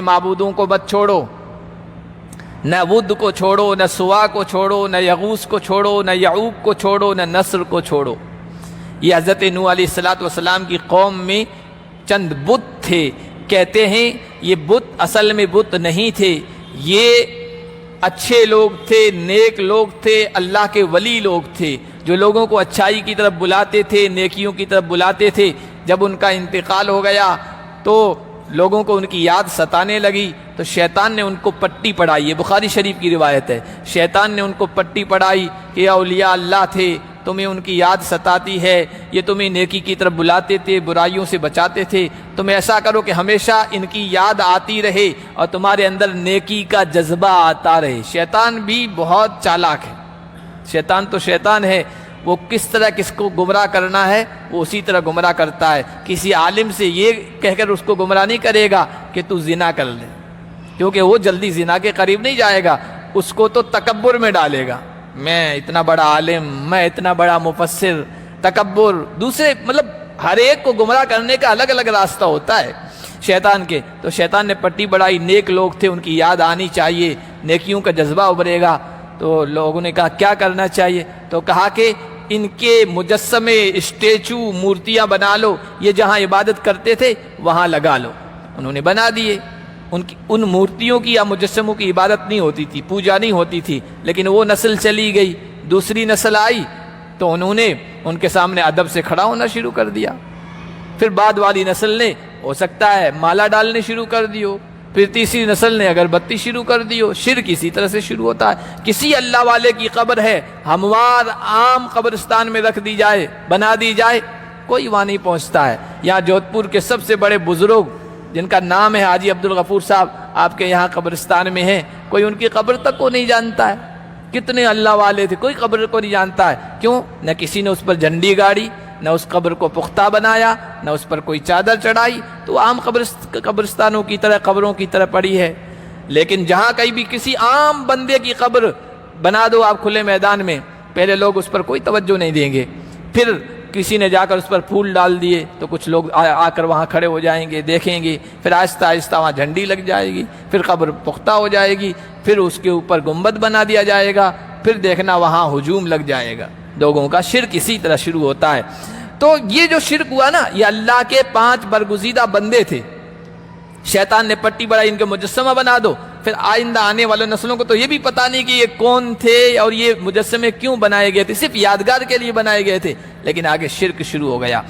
معبودوں کو مت چھوڑو، نہ ود کو چھوڑو، نہ سوا کو چھوڑو، نہ یغوث کو چھوڑو، نہ یعوق کو چھوڑو، نہ نصر کو چھوڑو۔ یہ حضرت نوح علیہ السلام کی قوم میں چند بت تھے۔ کہتے ہیں یہ بت اصل میں بت نہیں تھے، یہ اچھے لوگ تھے، نیک لوگ تھے، اللہ کے ولی لوگ تھے، جو لوگوں کو اچھائی کی طرف بلاتے تھے، نیکیوں کی طرف بلاتے تھے۔ جب ان کا انتقال ہو گیا تو لوگوں کو ان کی یاد ستانے لگی، تو شیطان نے ان کو پٹی پڑھائی۔ یہ بخاری شریف کی روایت ہے، شیطان نے ان کو پٹی پڑھائی کہ یہ اولیاء اللہ تھے، تمہیں ان کی یاد ستاتی ہے، یہ تمہیں نیکی کی طرف بلاتے تھے، برائیوں سے بچاتے تھے، تم ایسا کرو کہ ہمیشہ ان کی یاد آتی رہے اور تمہارے اندر نیکی کا جذبہ آتا رہے۔ شیطان بھی بہت چالاک ہے، شیطان تو شیطان ہے، وہ کس طرح کس کو گمراہ کرنا ہے وہ اسی طرح گمراہ کرتا ہے۔ کسی عالم سے یہ کہہ کر اس کو گمراہ نہیں کرے گا کہ تو زنا کر لے، کیونکہ وہ جلدی زنا کے قریب نہیں جائے گا، اس کو تو تکبر میں ڈالے گا، میں اتنا بڑا عالم، میں اتنا بڑا مفسر، تکبر، دوسرے مطلب ہر ایک کو گمراہ کرنے کا الگ الگ راستہ ہوتا ہے شیطان کے۔ تو شیطان نے پٹی بڑھائی، نیک لوگ تھے، ان کی یاد آنی چاہیے، نیکیوں کا جذبہ ابھرے گا۔ تو لوگوں نے کہا کیا کرنا چاہیے؟ تو کہا کہ ان کے مجسمے، اسٹیچو، مورتیاں بنا لو، یہ جہاں عبادت کرتے تھے وہاں لگا لو۔ انہوں نے بنا دیے۔ ان مورتیوں کی یا مجسموں کی عبادت نہیں ہوتی تھی، پوجا نہیں ہوتی تھی، لیکن وہ نسل چلی گئی، دوسری نسل آئی تو انہوں نے ان کے سامنے ادب سے کھڑا ہونا شروع کر دیا۔ پھر بعد والی نسل نے ہو سکتا ہے مالا ڈالنے شروع کر دیو، پھر تیسری نسل نے اگربتی شروع کر دیو۔ شرک اسی طرح سے شروع ہوتا ہے۔ کسی اللہ والے کی قبر ہے، ہموار عام قبرستان میں رکھ دی جائے، بنا دی جائے، کوئی وہاں نہیں پہنچتا ہے۔ یہاں جودھ پور کے سب سے بڑے بزرگ جن کا نام ہے حاجی عبدالغفور صاحب، آپ کے یہاں قبرستان میں ہیں، کوئی ان کی قبر تک کو نہیں جانتا ہے۔ کتنے اللہ والے تھے، کوئی قبر کو نہیں جانتا ہے۔ کیوں؟ نہ کسی نے اس پر جھنڈی گاڑی، نہ اس قبر کو پختہ بنایا، نہ اس پر کوئی چادر چڑھائی، تو عام قبرستانوں کی طرح، قبروں کی طرح پڑی ہے۔ لیکن جہاں کہیں بھی کسی عام بندے کی قبر بنا دو آپ کھلے میدان میں، پہلے لوگ اس پر کوئی توجہ نہیں دیں گے، پھر کسی نے جا کر اس پر پھول ڈال دیے تو کچھ لوگ آ کر وہاں کھڑے ہو جائیں گے، دیکھیں گے، پھر آہستہ آہستہ وہاں جھنڈی لگ جائے گی، پھر قبر پختہ ہو جائے گی، پھر اس کے اوپر گنبد بنا دیا جائے گا، پھر دیکھنا وہاں ہجوم لگ جائے گا لوگوں کا۔ شرک اسی طرح شروع ہوتا ہے۔ تو یہ جو شرک ہوا نا، یہ اللہ کے 5 برگزیدہ بندے تھے۔ شیطان نے پٹی بڑھائی ان کے مجسمہ بنا دو، پھر آئندہ آنے والے نسلوں کو تو یہ بھی پتہ نہیں کہ یہ کون تھے اور یہ مجسمے کیوں بنائے گئے تھے، صرف یادگار کے لیے بنائے گئے تھے، لیکن آگے شرک شروع ہو گیا۔